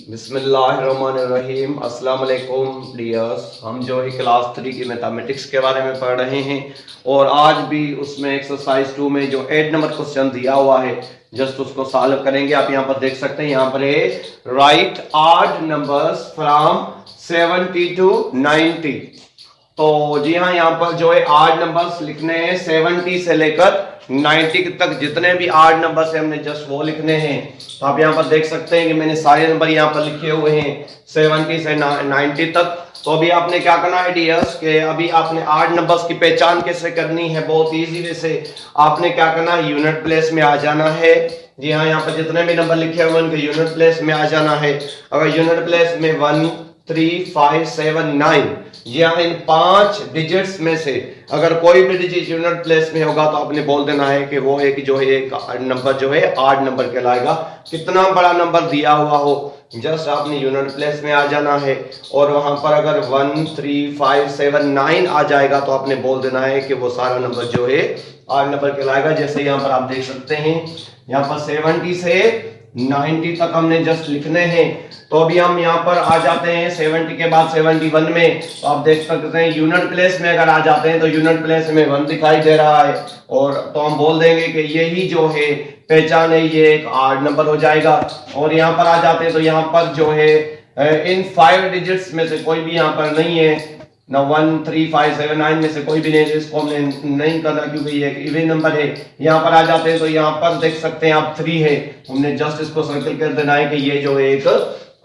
बिस्मिल्लाहिर्रहमानिर्रहीम। अस्सलाम वालेकुम डियर्स। हम जो है क्लास 3 की मैथमेटिक्स के बारे में पढ़ रहे हैं और आज भी उसमें एक्सरसाइज 2 में जो 8 नंबर क्वेश्चन दिया हुआ है जस्ट उसको सॉल्व करेंगे। आप यहाँ पर देख सकते हैं, यहाँ पर है right odd numbers from 70 to 90। तो जी हाँ, यहाँ पर जो है आठ नंबर्स लिखने हैं 70 से लेकर 90 तक। जितने भी आठ नंबर्स है हमने जस्ट वो लिखने हैं। तो आप यहाँ पर देख सकते हैं कि मैंने सारे नंबर यहाँ पर लिखे हुए हैं 70 से 90 तक। तो अभी आपने क्या करना है डियर्स के अभी आपने आठ नंबर्स की पहचान कैसे करनी है, बहुत ईजी वे से। आपने क्या करना है, यूनिट प्लेस में आ जाना है। जी हाँ, यहाँ पर जितने भी नंबर लिखे हुए उनके यूनिट प्लेस में आ जाना है। अगर यूनिट प्लेस में 1 3 5 7 9 या इन 5 डिजिट्स में से अगर कोई भी डिजिट यूनिट प्लेस में होगा तो आपने बोल देना है कि वो एक जो है एक नंबर जो है आड नंबर कहलाएगा। कितना बड़ा नंबर दिया हुआ हो जस्ट आपने यूनिट प्लेस में आ जाना है। और वहां पर अगर 1 3 5 7 9 आ जाएगा तो आपने बोल देना है कि वो सारा नंबर जो है आड नंबर कहलाएगा। जैसे यहाँ पर आप देख सकते हैं, यहाँ पर 70 से 90 तक हमने जस्ट लिखने हैं। तो अभी हम यहाँ पर आ जाते हैं 70 के बाद 71 में। तो आप देख सकते हैं यूनिट प्लेस में अगर आ जाते हैं तो यूनिट प्लेस में 1 दिखाई दे रहा है और तो हम बोल देंगे कि यही जो है पहचान है, ये एक आड नंबर हो जाएगा। और यहाँ पर आ जाते हैं तो यहाँ पर जो है इन 5 डिजिट्स में से कोई भी यहाँ पर नहीं है ना, 1 3 5 7 9 में से कोई भी नहीं है, इसको हमने नहीं करना क्योंकि ये एक इवन नंबर है। यहाँ पर आ जाते हैं तो यहाँ पर देख सकते हैं आप 3 है, हमने जस्ट इसको सर्कल कर देना है कि ये जो है एक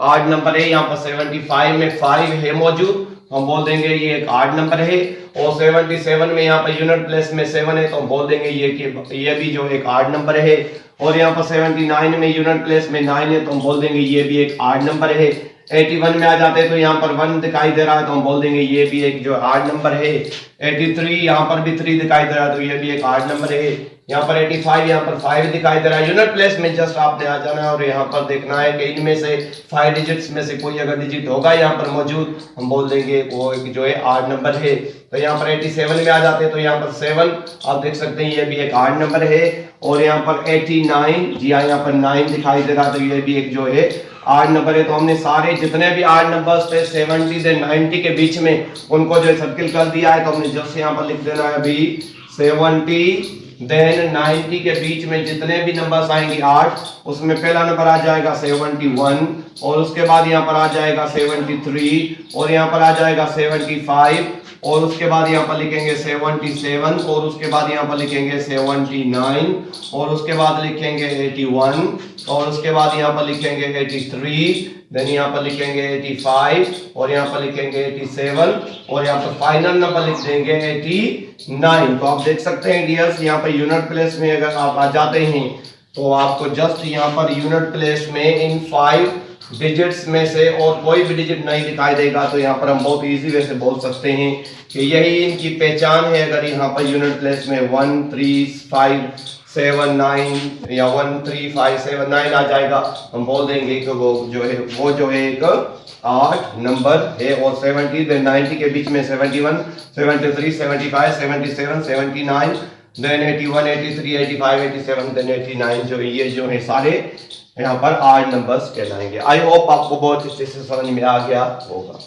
आड नंबर है। यहाँ पर 75 में 5 है मौजूद, हम बोल देंगे ये एक आड नंबर है। और 77 में यहाँ पर यूनिट प्लेस में 7 है तो हम बोल देंगे ये भी जो एक आड नंबर है। और यहाँ पर 79 में यूनिट प्लेस में 9 है तो हम बोल देंगे ये भी एक आड नंबर है। 81 में आ जाते हैं तो यहाँ पर 1 दिखाई दे रहा है तो हम बोल देंगे ये भी एक जो आड नंबर है। 83 यहाँ पर भी 3 दिखाई दे रहा है तो ये भी एक आड नंबर है। यहाँ पर 85 यहाँ पर 5 दिखाई दे रहा है। यूनिट प्लेस में जस्ट आपने आ जाना है और यहाँ पर देखना है कि इनमें से 5 डिजिट्स में से कोई अगर डिजिट होगा यहाँ पर मौजूद, हम बोल देंगे वो एक जो है आड नंबर है। तो यहाँ पर 87 में आ जाते हैं तो यहाँ पर 7 आप देख सकते हैं ये भी एक आड नंबर है। और यहाँ पर 89 जी हाँ, यहाँ पर 9 दिखाई दे रहा है तो ये भी एक जो है आड नंबर है। तो हमने सारे जितने भी आड नंबर्स थे 70 से 90 के बीच में उनको जो सर्किल कर दिया है। तो हमने जस्ट यहाँ पर लिख देना है अभी 70 देन 90 के बीच में जितने भी नंबर्स आएंगे 8, उसमें पहला नंबर आ जाएगा 71 और उसके बाद यहाँ पर आ जाएगा 73 और यहाँ पर आ जाएगा 75 और उसके बाद यहाँ पर लिखेंगे 77 और उसके बाद यहाँ पर लिखेंगे 79 और उसके बाद लिखेंगे 81 और उसके बाद यहाँ पर लिखेंगे 83, देन यहाँ पर लिखेंगे 85 और यहाँ पर लिखेंगे 87 और यहाँ पर फाइनल नंबर लिख देंगे 89। तो आप देख सकते हैं डियर्स, यहाँ पर यूनिट प्लेस में अगर आप आ जाते हैं तो आपको जस्ट यहाँ पर यूनिट प्लेस में इन 5 डिजिट्स में से और कोई भी डिजिट नहीं दिखाई देगा। तो यहाँ पर हम बहुत इजी वे से बोल सकते हैं कि यही इनकी पहचान है। अगर यहाँ पर यूनिट प्लेस में 1 3 5 7 9 या 1 3 5 7 9 आ जाएगा, हम बोल देंगे कि वो जो है एक 8 नंबर है। और 70 से 90 के बीच में 71 73 75 77 79 देन 81 83 85 87 देन 89 जो ये जो है सारे यहाँ पर 8 नंबर्स कहलाएंगे। आई होप आपको बहुत अच्छे से समझ में आ गया होगा।